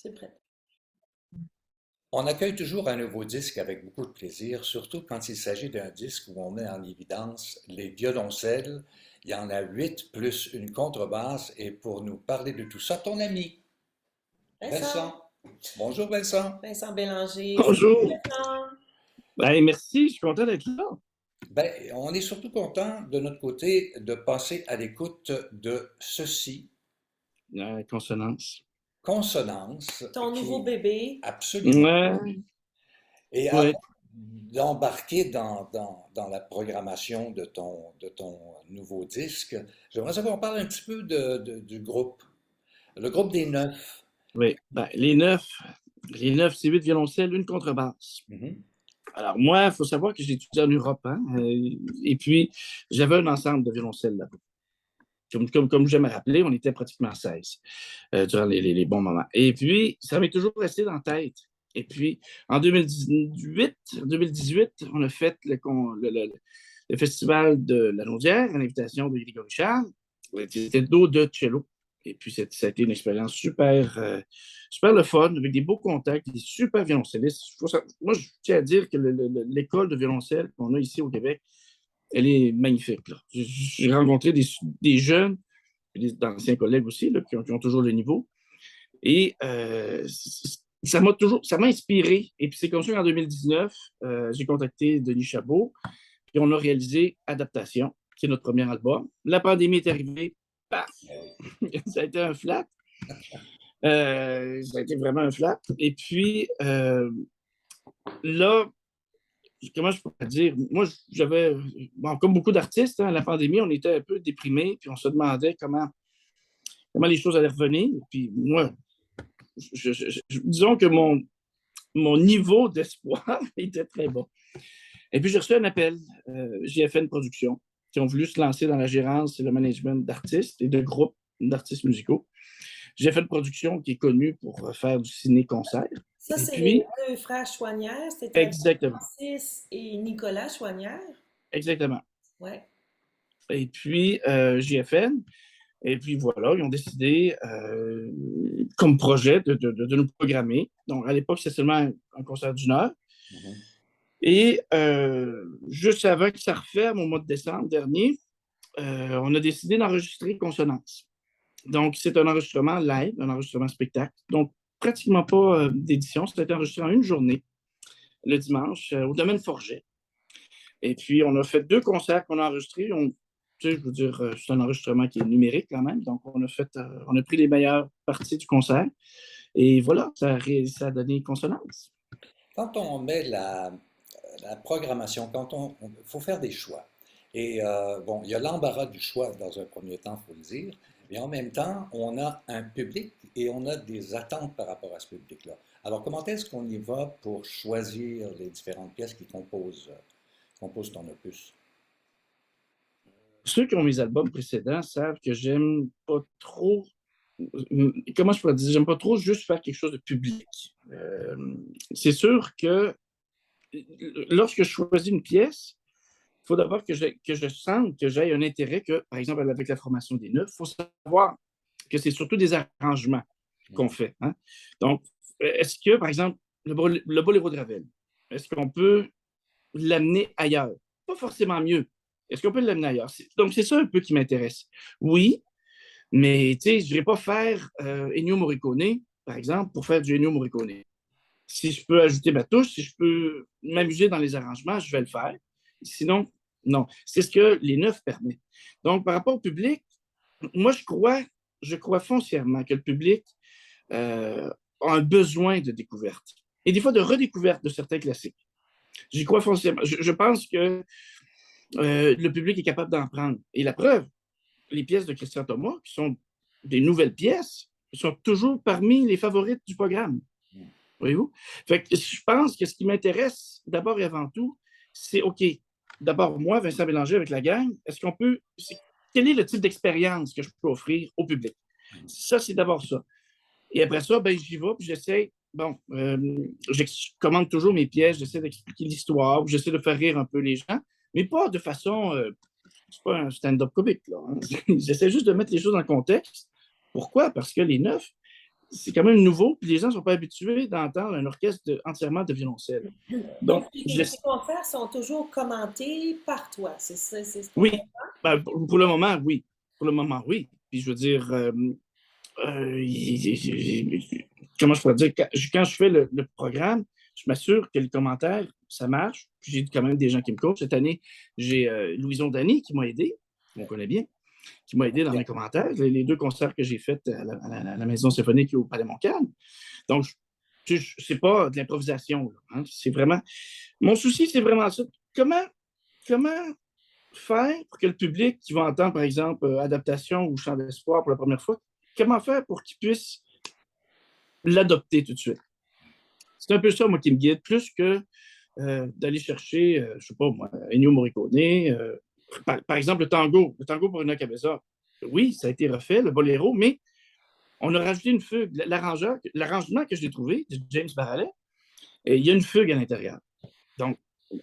C'est prêt. On accueille toujours un nouveau disque avec beaucoup de plaisir, surtout quand il s'agit d'un disque où on met en évidence les violoncelles. Il y en a 8 plus une contrebasse. Et pour nous parler de tout ça, ton ami, Vincent, Vincent. Bonjour Vincent. Vincent Bélanger. Salut Bonjour. Vincent. Ben, merci, je suis content d'être là. Ben, on est surtout content de notre côté de passer à l'écoute de ceci, Consonance. Consonance, Ton nouveau qui bébé. absolument. Ouais, Et avant ouais. d'embarquer dans la programmation de ton nouveau disque, j'aimerais savoir, on parle un petit peu du groupe, le groupe des Neufs. Oui. Ben, les neuf, c'est 8 violoncelles, une contrebasse. Mhm. Alors, moi, il faut savoir que j'ai étudié en Europe, hein, et puis j'avais un ensemble de violoncelles là-bas. Comme j'aime me rappeler, on était pratiquement 16 durant les bons moments. Et puis, ça m'est toujours resté dans la tête. Et puis, en 2018, on a fait le festival de la Naudière à l'invitation de Grégory Charles. C'était dos de cello. Et puis, ça a été une expérience super le fun, avec des beaux contacts, des super violoncellistes. Moi, je tiens à dire que l'école de violoncelle qu'on a ici au Québec, elle est magnifique, là. J'ai rencontré des jeunes, d'anciens collègues aussi, là, qui ont toujours le niveau. Et ça m'a inspiré. Et puis c'est comme ça qu'en 2019, j'ai contacté Denis Chabot, puis on a réalisé Adaptation, qui est notre premier album. La pandémie est arrivée, paf! Ça a été un flat. Ça a été vraiment un flat. Et puis là, comment je pourrais dire? Moi, bon, comme beaucoup d'artistes, hein, à la pandémie, on était un peu déprimés, puis on se demandait comment les choses allaient revenir. Puis moi, disons que mon niveau d'espoir était très bas. Et puis, j'ai reçu un appel, JFN Productions, qui ont voulu se lancer dans la gérance et le management d'artistes et de groupes d'artistes musicaux. JFN Productions, qui est connu pour faire du ciné-concert. Ça, Et c'est les puis, deux frères Chouanière. C'était exactement, Francis et Nicolas Chouanière. exactement. Ouais. Et puis, JFN, et puis voilà, ils ont décidé, comme projet, de nous programmer. Donc, à l'époque, c'était seulement un concert d'une heure. Mhm. Et juste avant que ça referme, au mois de décembre dernier, on a décidé d'enregistrer Consonance. Donc, c'est un enregistrement live, un enregistrement spectacle. Donc, pratiquement pas d'édition. Ça a été enregistré en une journée, le dimanche, au domaine Forget. Et puis, on a fait 2 concerts qu'on a enregistrés. Tu sais, je veux dire, c'est un enregistrement qui est numérique quand même. Donc, on a pris les meilleures parties du concert. Et voilà, ça a donné Consonance. Quand on met la programmation, faut faire des choix. Et bon, il y a l'embarras du choix dans un premier temps, il faut le dire, mais en même temps, on a un public et on a des attentes par rapport à ce public-là. Alors, comment est-ce qu'on y va pour choisir les différentes pièces qui composent ton opus? Ceux qui ont mes albums précédents savent que j'aime pas trop. Comment je pourrais dire? J'aime pas trop juste faire quelque chose de public. C'est sûr que lorsque je choisis une pièce, il faut d'abord que je sente que j'ai un intérêt que, par exemple, avec la formation des neufs, il faut savoir que c'est surtout des arrangements qu'on Mhm. fait. Hein? Donc, est-ce que, par exemple, le boléro de Ravel, est-ce qu'on peut l'amener ailleurs? Pas forcément mieux. Est-ce qu'on peut l'amener ailleurs? Donc, c'est ça un peu qui m'intéresse. Oui, mais tu sais, je ne vais pas faire Ennio Morricone, par exemple, pour faire du Ennio Morricone. Si je peux ajouter ma touche, si je peux m'amuser dans les arrangements, je vais le faire. Sinon, non. C'est ce que les neufs permettent. Donc, par rapport au public, moi, je crois foncièrement que le public a un besoin de découverte et des fois de redécouverte de certains classiques. J'y crois foncièrement. Je pense que le public est capable d'en prendre. Et la preuve, les pièces de Christian Thomas, qui sont des nouvelles pièces, sont toujours parmi les favorites du programme. Voyez-vous? Fait que je pense que ce qui m'intéresse d'abord et avant tout, c'est OK. D'abord, moi, Vincent Bélanger, avec la gang, quel est le type d'expérience que je peux offrir au public? Ça, c'est d'abord ça. Et après ça, ben, j'y vais, puis j'essaie. Bon, je commande toujours mes pièces, j'essaie d'expliquer l'histoire, j'essaie de faire rire un peu les gens, mais pas de façon. C'est pas un stand-up comique, là. Hein. J'essaie juste de mettre les choses dans le contexte. Pourquoi? Parce que les neufs, c'est quand même nouveau, puis les gens ne sont pas habitués d'entendre un orchestre entièrement de violoncelle. Donc, Donc, tes concerts sont toujours commentés par toi, c'est ça, c'est ce qu'on oui, comprend? ben, pour le moment, oui. Pour le moment, oui. Puis je veux dire, comment je pourrais dire, quand je fais le programme, je m'assure que les commentaires, ça marche. Puis j'ai quand même des gens qui me coachent. Cette année, j'ai Louison Dany qui m'a aidé, on connaît bien, qui m'a aidé dans mes commentaires. Les deux concerts que j'ai faits à la Maison symphonique et au Palais Montcalm. Donc, c'est pas de l'improvisation. Hein, c'est vraiment... Mon souci, c'est vraiment ça. Comment faire pour que le public qui va entendre, par exemple, adaptation ou chant d'espoir pour la première fois, comment faire pour qu'il puisse l'adopter tout de suite? C'est un peu ça, moi, qui me guide, plus que d'aller chercher, je ne sais pas moi, Ennio Morricone, par exemple, le tango pour une cabeza. Oui, ça a été refait, le boléro, mais on a rajouté une fugue. L'arrangement que j'ai trouvé de James Barrellet, il y a une fugue à l'intérieur. Donc,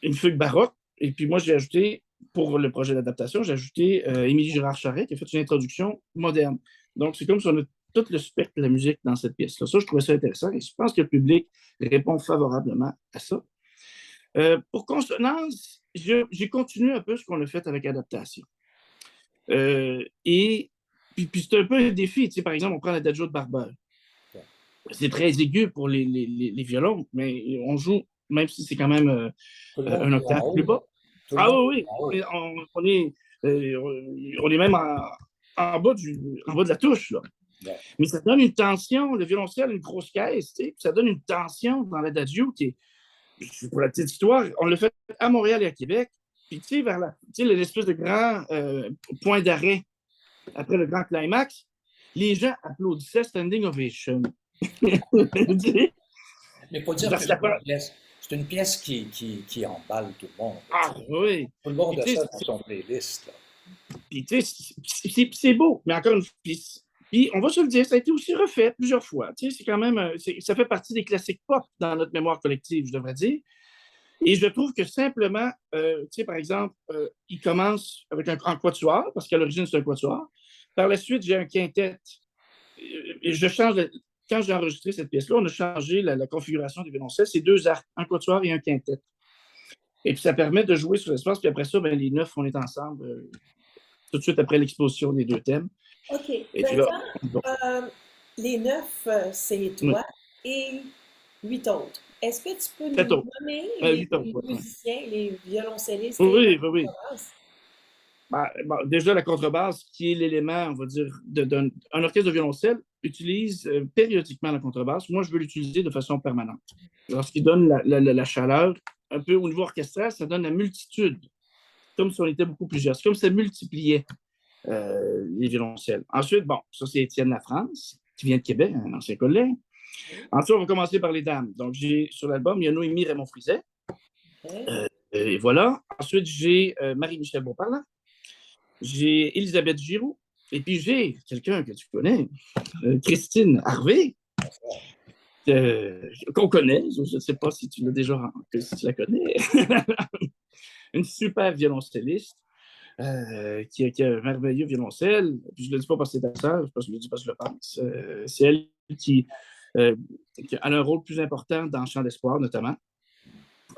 une fugue baroque. Et puis moi, j'ai ajouté, pour le projet d'adaptation, j'ai ajouté Émilie Girard-Charret qui a fait une introduction moderne. Donc, c'est comme si on a tout le spectre de la musique dans cette pièce-là. Ça, je trouvais ça intéressant et je pense que le public répond favorablement à ça. Pour consonance, j'ai continué un peu ce qu'on a fait avec adaptation. Et puis c'est un peu un défi. Tu sais, par exemple, on prend l'adagio de Barber. C'est très aigu pour les violons, mais on joue, même si c'est quand même un octave plus bas. Ah oui, oui, on est même en bas de la touche, là. Ouais. Mais ça donne une tension, le violoncelle a une grosse caisse, tu sais, ça donne une tension dans l'adagio qui est, pour la petite histoire, on l'a fait à Montréal et à Québec, puis tu sais, vers l'espèce de grand point d'arrêt après le grand climax, les gens applaudissaient standing ovation. Mais il faut dire que Parce c'est une pièce qui emballe tout le monde. Ah oui. Tout le monde a Puis, ça dans son playlist. Là. Puis, tu sais, c'est beau, mais encore une fois, puis on va se le dire, ça a été aussi refait plusieurs fois. Tu sais, c'est quand même, ça fait partie des classiques pop dans notre mémoire collective, je devrais dire. Et je trouve que simplement, tu sais, par exemple, il commence avec un quatuor, parce qu'à l'origine, c'est un quatuor. Par la suite, j'ai un quintet. Et je change, quand j'ai enregistré cette pièce-là, on a changé la configuration des violoncelles. C'est deux arcs, un quatuor et un quintet. Et puis, ça permet de jouer sur l'espace. Puis après ça, ben, les 9, on est ensemble tout de suite après l'exposition des deux thèmes. OK. Et puis là, bon. Les 9, c'est Oui. toi et 8 autres. Est-ce que tu peux Sept nous autres. nommer 8 autres, les ouais. musiciens, les violoncellistes et Oui, la oui. contrebasse? Bon, déjà, la contrebasse, qui est l'élément, on va dire, d'un orchestre de violoncelle, utilise périodiquement la contrebasse. Moi, je veux l'utiliser de façon permanente. Alors, ce qui donne la chaleur, un peu au niveau orchestral, ça donne la multitude, comme si on était beaucoup plusieurs. C'est comme si ça multipliait les violoncelles. Ensuite, bon, ça, c'est Étienne Lafrance, qui vient de Québec, un ancien collègue. Ensuite, on va commencer par les dames. Donc, sur l'album, il y a Noémie Raymond-Frizet. Et voilà. Ensuite, j'ai Marie-Michel Beauparlin. J'ai Elisabeth Giroux. Et puis, j'ai quelqu'un que tu connais, Christine Harvey, qu'on connaît. Je ne sais pas si tu l'as déjà rencontrée, si tu la connais. Une super violoncelliste qui a un merveilleux violoncelle. Puis je ne le dis pas parce que c'est ta sœur, je le dis parce que je le pense. C'est elle qui a un rôle plus important dans Chant d'espoir, notamment,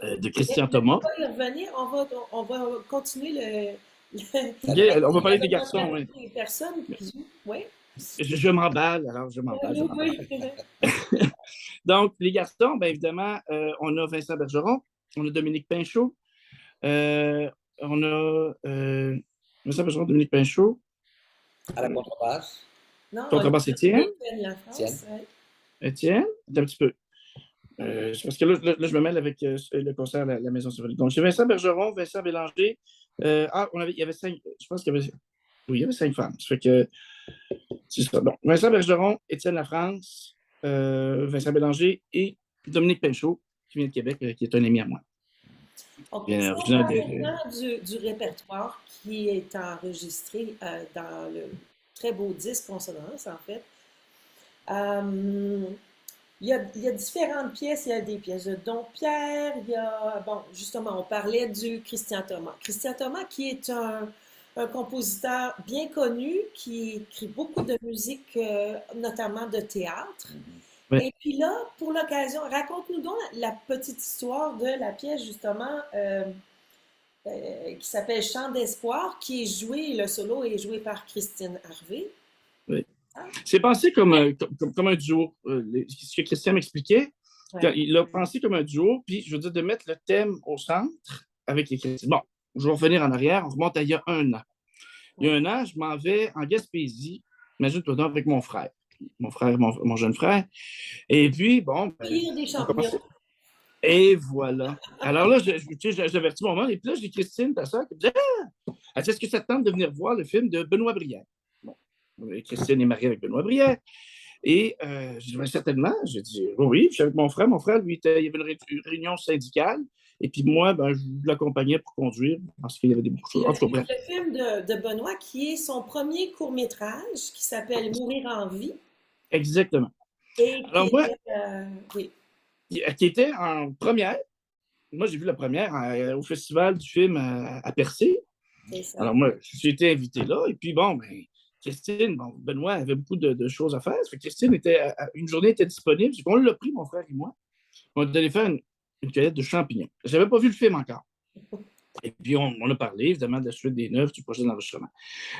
de Christian Thomas. On va y revenir, on va continuer On va parler des garçons, oui. Les personnes qui jouent, oui. Je m'emballe, alors je m'emballe. Donc, les garçons, bien évidemment, on a Vincent Bergeron, on a Dominique Pinchot, on a Vincent Bergeron, Dominique Pinchot. À la contrebasse. Non, contrebasse Étienne. Étienne, un petit peu. C'est parce que là, je me mêle avec le concert à la Maison symphonique. Donc, j'ai Vincent Bergeron, Vincent Bélanger. Il y avait 5, je pense qu'il y avait, oui, il y avait 5 femmes. Ça fait que, c'est ça. Donc, Vincent Bergeron, Étienne Lafrance, Vincent Bélanger et Dominique Pinchot, qui vient de Québec, qui est un ami à moi. OK. Si on parle maintenant du répertoire qui est enregistré dans le très beau disque Consonance, en fait. Il y a différentes pièces. Il y a des pièces de Dompierre. Il y a, bon, justement, on parlait du Christian Thomas. Christian Thomas qui est un compositeur bien connu qui écrit beaucoup de musique, notamment de théâtre. Ouais. Et puis là, pour l'occasion, raconte-nous donc la petite histoire de la pièce, justement, qui s'appelle Chant d'espoir, qui est joué, le solo est joué par Christine Harvey. Oui. Ah, C'est pensé comme un duo. Ce que Christian m'expliquait, ouais. il l'a pensé comme un duo, puis je veux dire de mettre le thème au centre avec les Christian. Bon, je vais revenir en arrière, on remonte à il y a un an. Il y a un an, je m'en vais en Gaspésie, imagine-toi donc, avec mon frère, mon jeune frère. Et puis, bon, ben, Cueillir des on champignons. commence. Et voilà. Alors là, j'avertis mon mari, et puis là, j'ai Christine, ta soeur, qui me dit elle dit, est-ce que ça te tente de venir voir le film de Benoît Brière? Bon, Christine est mariée avec Benoît Brière. Et je dis, ben, certainement. J'ai dit, oui, je suis avec mon frère. Mon frère, lui, il y avait une réunion syndicale. Et puis moi, ben, je l'accompagnais pour conduire parce qu'il y avait des beaucoup de choses. En tout cas, bref. Le film de Benoît, qui est son premier court-métrage, qui s'appelle Mourir en vie, Exactement. et qui Alors moi, était, oui, qui était en première, moi, j'ai vu la première au Festival du film à Percé. c'est ça. Alors moi, j'ai été invité là. Et puis bon, ben, Christine, bon, Benoît avait beaucoup de choses à faire. Fait que Christine une journée était disponible. On l'a pris, mon frère et moi. On est allé faire une cueillette de champignons. Je n'avais pas vu le film encore. Et puis, on a parlé, évidemment, de la suite des neufs du projet d'enregistrement.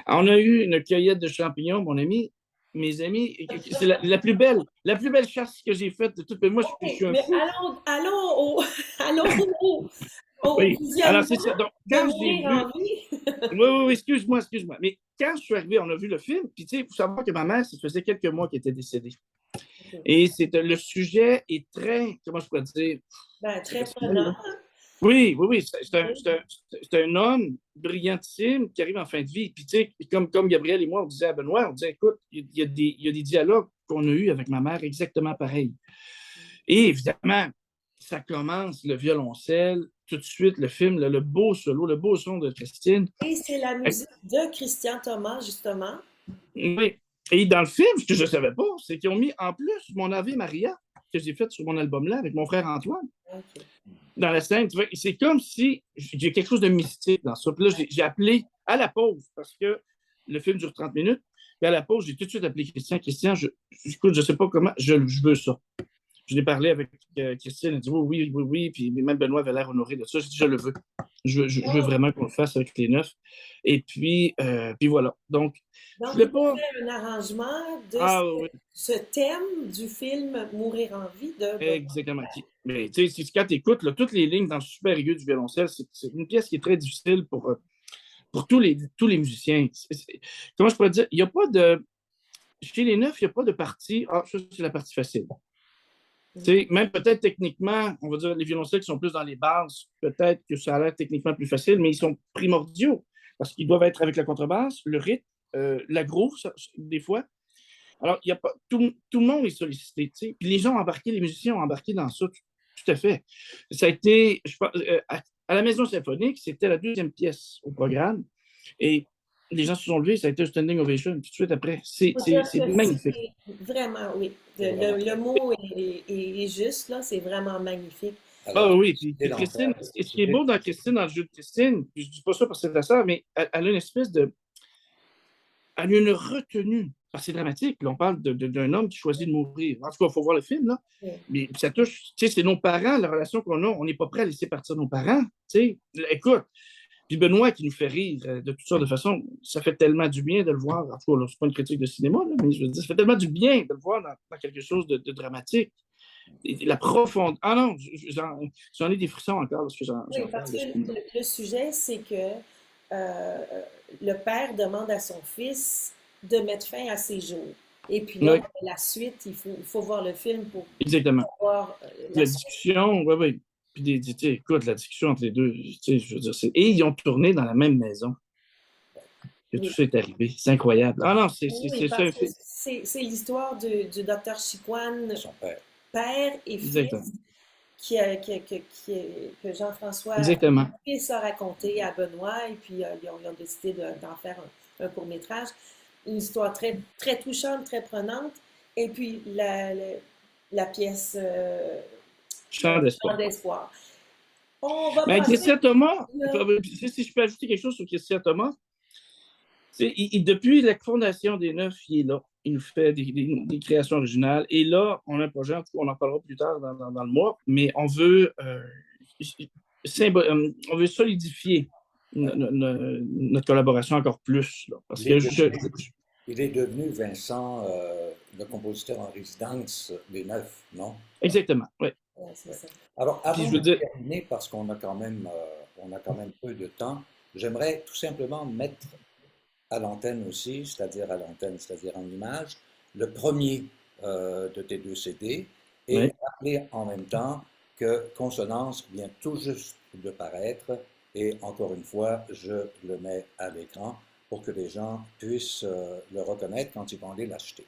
On a eu une cueillette de champignons, mon ami. Mes amis, c'est la plus belle chasse que j'ai faite de toute. Mais moi, je suis un Mais fou. allons au Oui. Alors, visionnement c'est ça. Donc, de quand j'ai Mourir vu. en vie. Oui, excuse-moi. Mais quand je suis arrivé, on a vu le film. Puis, tu sais, il faut savoir que ma mère, ça faisait quelques mois qu'elle était décédée. Et le sujet est très, comment je pourrais dire? Ben, très prenant. Oui. C'est un homme brillantissime qui arrive en fin de vie. Puis, tu sais, comme Gabriel et moi, on disait à Benoît, on disait, écoute, il y a des dialogues qu'on a eus avec ma mère exactement pareil. Et évidemment, ça commence, le violoncelle, tout de suite, le film, le beau solo, le beau son de Christine. Et c'est la musique de Christian Thomas, justement. Oui. Et dans le film, ce que je ne savais pas, c'est qu'ils ont mis en plus mon Ave Maria que j'ai fait sur mon album-là avec mon frère Antoine. Okay. Dans la scène, tu vois, c'est comme si j'ai quelque chose de mystique dans ça. Puis là, j'ai appelé à la pause parce que le film dure 30 minutes. Puis à la pause, j'ai tout de suite appelé Christian. Christian, écoute, je ne sais pas comment, je veux ça. Je l'ai parlé avec Christine, elle a dit oui. Puis même Benoît avait l'air honoré de ça. J'ai dit, je le veux. Je veux vraiment qu'on le fasse avec les neufs. Et puis voilà. Donc, je Donc, voulais il a pas. fait un arrangement de Oui, ce thème du film Mourir en vie de Benoît. exactement. Mais tu sais, quand tu écoutes toutes les lignes dans le super aigu du violoncelle, c'est une pièce qui est très difficile pour tous les musiciens. Comment je pourrais dire? Il n'y a pas de. Chez les neufs, il n'y a pas de partie. Ah, ça, c'est la partie facile. Même peut-être techniquement, on va dire les violoncelles qui sont plus dans les bases, peut-être que ça a l'air techniquement plus facile, mais ils sont primordiaux parce qu'ils doivent être avec la contrebasse, le rythme, la groove, des fois. Alors, il y a pas, tout le monde est sollicité. T'sais. Puis les gens ont embarqué, les musiciens ont embarqué dans ça, tout à fait. Ça a été, je pense, à la Maison symphonique, c'était la deuxième pièce au programme. Et les gens se sont levés, ça a été un standing ovation tout de suite après. C'est magnifique. Vraiment, oui. Le mot est juste, là. C'est vraiment magnifique. Alors, oui, puis Christine, ce qui est beau dans Christine, dans le jeu de Christine, puis je dis pas ça parce que c'est la sœur, mais elle a une espèce de. Elle a une retenue. Parce que c'est dramatique. Là, on parle d'un homme qui choisit de mourir. En tout cas, il faut voir le film, là. Oui. Mais ça touche. Tu sais, c'est nos parents, la relation qu'on a. On n'est pas prêt à laisser partir nos parents. Tu sais, écoute. Puis Benoît qui nous fait rire de toutes sortes de façons, ça fait tellement du bien de le voir. En tout cas, c'est pas une critique de cinéma, là, mais je veux dire, ça fait tellement du bien de le voir dans quelque chose de dramatique. Et la profondeur. Ah non, j'en ai des frissons encore lorsque j'en oui, parce que le sujet, c'est que le père demande à son fils de mettre fin à ses jours. Et puis là, la suite, il faut voir le film pour voir la discussion. Oui. Puis, écoute, la discussion entre les deux, je veux dire, et ils ont tourné dans la même maison. Et tout ça est arrivé. C'est incroyable. Ah non, c'est l'histoire du docteur Chicoine, son père et fils, que Jean-François fils a raconté à Benoît, et puis ils ont décidé d'en faire un court-métrage. Une histoire très, très touchante, très prenante. Et puis la pièce Chant d'espoir. On va mais Christian Thomas, si je peux ajouter quelque chose sur Christian Thomas, Depuis la fondation des Neufs, il est là. Il nous fait des créations originales. Et là, on a un projet, en tout cas, on en parlera plus tard dans le mois, mais on veut solidifier notre collaboration encore plus. Là, parce que il est devenu, Vincent, le compositeur en résidence des Neufs, non? Exactement, oui. Ouais, c'est ça. Alors, avant de terminer, parce qu'on a quand même peu de temps, j'aimerais tout simplement mettre à l'antenne aussi, c'est-à-dire en image, le premier de tes 2 CD, et rappeler en même temps que Consonance vient tout juste de paraître, et encore une fois, je le mets à l'écran pour que les gens puissent le reconnaître quand ils vont aller l'acheter.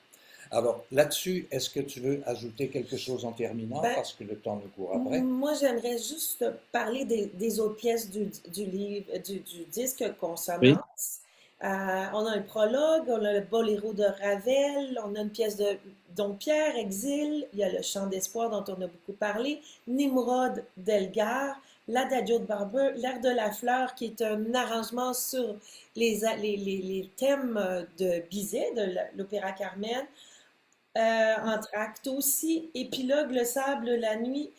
Alors, là-dessus, est-ce que tu veux ajouter quelque chose en terminant, parce que le temps nous court après? Moi, j'aimerais juste parler des autres pièces du livre, du disque Consonance. On a un prologue, on a le Boléro de Ravel, on a une pièce de Dompierre, Exil, il y a le Chant d'espoir dont on a beaucoup parlé, Nimrod d'Elgar, l'Adagio de Barber, L'air de la fleur, qui est un arrangement sur les thèmes de Bizet, de l'opéra Carmen, Entr'acte aussi, Épilogue, Le sable, la nuit.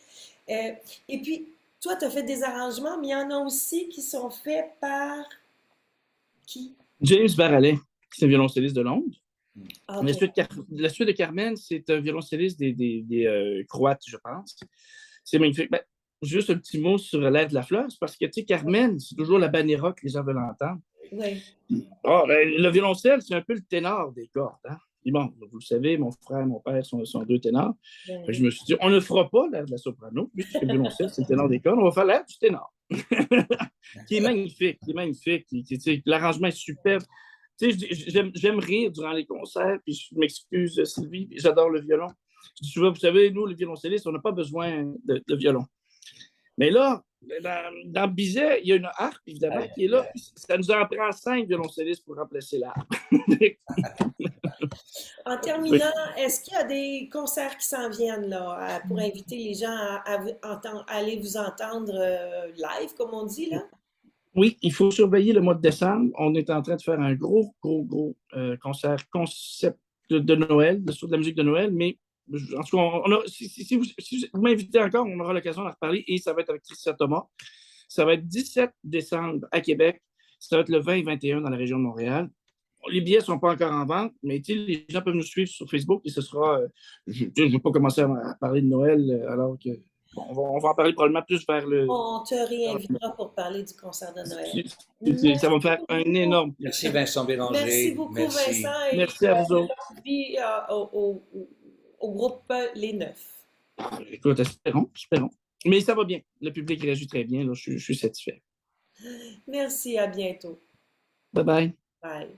Et puis, toi, tu as fait des arrangements, mais il y en a aussi qui sont faits par qui? James Barrallet, c'est un violoncelliste de Londres. Ah, okay. La suite de Carmen, c'est un violoncelliste des Croates, je pense. C'est magnifique. Ben, juste un petit mot sur L'air de la fleur, c'est parce que, tu sais, Carmen, c'est toujours la banera que les gens veulent entendre. Oui. Oh, le violoncelle, c'est un peu le ténor des cordes. Hein? Et bon, vous le savez, mon frère et mon père sont 2 ténors. Je me suis dit, on ne fera pas l'air de la soprano, puisque le violoncelle, c'est le ténor des cordes, on va faire l'air du ténor. Qui est magnifique, l'arrangement est superbe. J'aime rire durant les concerts, puis je m'excuse, Sylvie, j'adore le violon. Je dis souvent, vous savez, nous, les violoncellistes, on n'a pas besoin de violon. Mais là, dans Bizet, il y a une harpe, évidemment, qui est là. Puis ça nous en prend 5 violoncellistes pour remplacer la harpe. En terminant, est-ce qu'il y a des concerts qui s'en viennent là, pour inviter les gens à aller vous entendre live, comme on dit là? Oui, il faut surveiller le mois de décembre. On est en train de faire un gros concert concept de Noël, sur de la musique de Noël, mais en tout cas, si vous m'invitez encore, on aura l'occasion d'en reparler et ça va être avec Christian Thomas. Ça va être 17 décembre à Québec. Ça va être le 20 et 21 dans la région de Montréal. Les billets ne sont pas encore en vente, mais les gens peuvent nous suivre sur Facebook et ce sera. Je ne vais pas commencer à parler de Noël alors que. Bon, on va en parler probablement plus vers le. On te réinvitera pour parler du concert de Noël. Ça va me faire un énorme plaisir. Merci Vincent Bélanger. Merci beaucoup Vincent. Et merci à vous autres. Puis au groupe Les Neufs. Écoute, espérons. Mais ça va bien. Le public réagit très bien. Là, je suis satisfait. Merci, à bientôt. Bye bye. Bye.